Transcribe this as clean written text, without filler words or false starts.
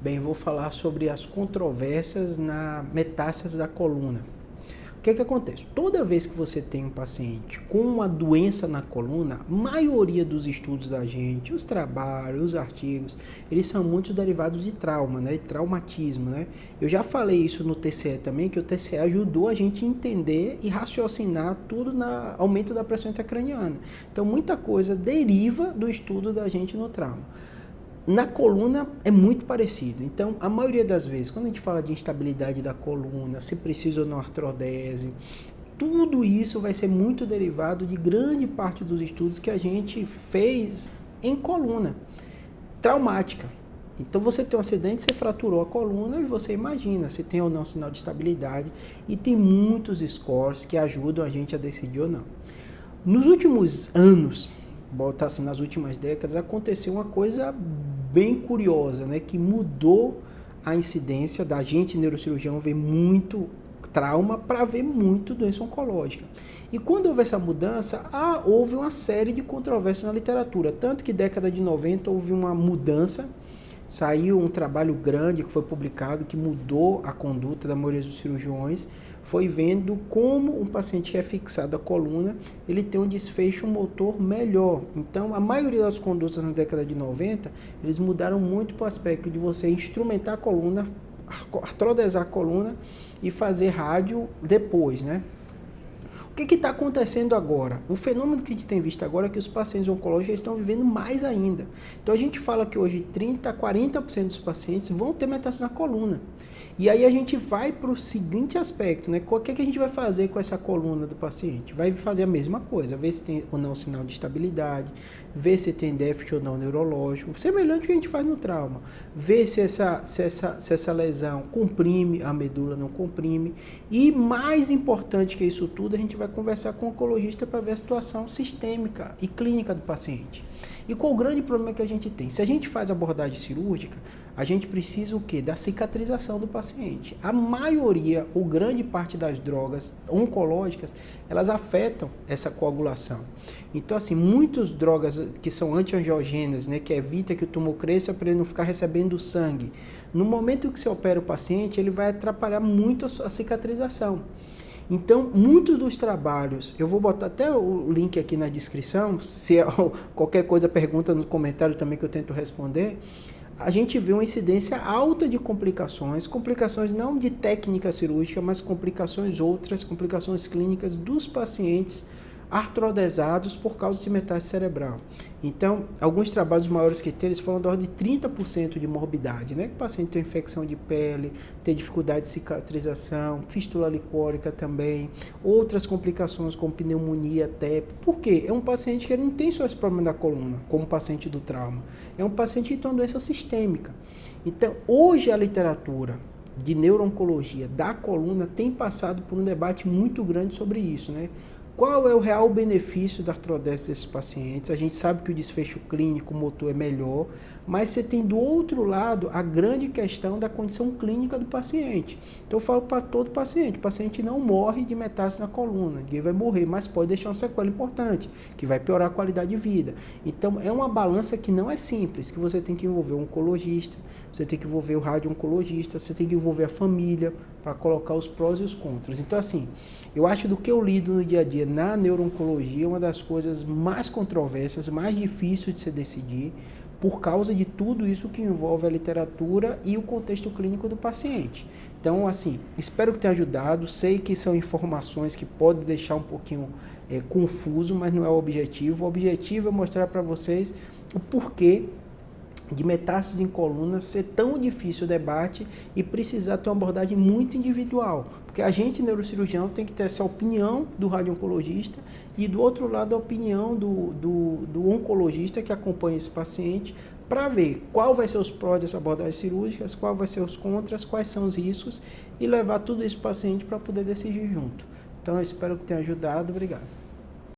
Bem, vou falar sobre as controvérsias na metástase da coluna. O que acontece? Toda vez que você tem um paciente com uma doença na coluna, a maioria dos estudos da gente, os trabalhos, os artigos, eles são muito derivados de trauma, né? De traumatismo, né? Eu já falei isso no TCE também, que o TCE ajudou a gente a entender e raciocinar tudo no aumento da pressão intracraniana. Então, muita coisa deriva do estudo da gente no trauma. Na coluna é muito parecido. Então, a maioria das vezes, quando a gente fala de instabilidade da coluna, se precisa ou não artrodese, tudo isso vai ser muito derivado de grande parte dos estudos que a gente fez em coluna traumática. Então, você tem um acidente, você fraturou a coluna e você imagina se tem ou não sinal de estabilidade, e tem muitos scores que ajudam a gente a decidir ou não. Nos últimos anos, botar assim, nas últimas décadas, aconteceu uma coisa bem curiosa, né, que mudou a incidência da gente, neurocirurgião, ver muito trauma para ver muito doença oncológica. E quando houve essa mudança, houve uma série de controvérsias na literatura, tanto que década de 90 houve uma mudança, saiu um trabalho grande que foi publicado, que mudou a conduta da maioria dos cirurgiões, foi vendo como um paciente que é fixado à coluna, ele tem um desfecho motor melhor. Então, a maioria das condutas na década de 90, eles mudaram muito para o aspecto de você instrumentar a coluna, artrodesar a coluna e fazer rádio depois, né? O que está acontecendo agora? O fenômeno que a gente tem visto agora é que os pacientes oncológicos estão vivendo mais ainda. Então, a gente fala que hoje 30% a 40% dos pacientes vão ter metástase na coluna. E aí a gente vai para o seguinte aspecto, né? O que a gente vai fazer com essa coluna do paciente? Vai fazer a mesma coisa, ver se tem ou não sinal de estabilidade, ver se tem déficit ou não neurológico, semelhante ao que a gente faz no trauma, ver se essa lesão comprime, a medula não comprime, e mais importante que isso tudo, a gente vai conversar com o oncologista para ver a situação sistêmica e clínica do paciente. E qual o grande problema que a gente tem? Se a gente faz abordagem cirúrgica, a gente precisa o quê? Da cicatrização do paciente. A maioria, ou grande parte das drogas oncológicas, elas afetam essa coagulação. Então, assim, muitas drogas que são antiangiogênicas, né, que evita que o tumor cresça para ele não ficar recebendo sangue. No momento que você opera o paciente, ele vai atrapalhar muito a cicatrização. Então, muitos dos trabalhos, eu vou botar até o link aqui na descrição, se qualquer coisa pergunta no comentário também que eu tento responder, a gente vê uma incidência alta de complicações não de técnica cirúrgica, mas complicações outras, complicações clínicas dos pacientes artrodesados por causa de metástase cerebral. Então, alguns trabalhos maiores que tem, eles falam da ordem de 30% de morbidade, né? Que o paciente tem infecção de pele, tem dificuldade de cicatrização, fístula licórica também, outras complicações como pneumonia, TEP. Por quê? É um paciente que ele não tem só esse problema da coluna, como paciente do trauma. É um paciente que tem uma doença sistêmica. Então, hoje a literatura de neuro-oncologia da coluna tem passado por um debate muito grande sobre isso, né? Qual é o real benefício da artrodese desses pacientes? A gente sabe que o desfecho clínico motor é melhor, mas você tem do outro lado a grande questão da condição clínica do paciente. Então eu falo para todo paciente, o paciente não morre de metástase na coluna, ninguém vai morrer, mas pode deixar uma sequela importante, que vai piorar a qualidade de vida. Então é uma balança que não é simples, que você tem que envolver o oncologista, você tem que envolver o radio-oncologista, você tem que envolver a família para colocar os prós e os contras. Então assim, eu acho do que eu lido no dia a dia na neuro-oncologia, uma das coisas mais controversas, mais difíceis de se decidir, por causa de tudo isso que envolve a literatura e o contexto clínico do paciente. Então, assim, espero que tenha ajudado. Sei que são informações que podem deixar um pouquinho confuso, mas não é o objetivo. O objetivo é mostrar para vocês o porquê de metástase em coluna ser tão difícil o debate e precisar ter uma abordagem muito individual. Porque a gente, neurocirurgião, tem que ter essa opinião do radio-oncologista e, do outro lado, a opinião do oncologista que acompanha esse paciente para ver qual vai ser os prós dessa abordagem cirúrgica, qual vai ser os contras, quais são os riscos e levar tudo isso para o paciente para poder decidir junto. Então, eu espero que tenha ajudado. Obrigado.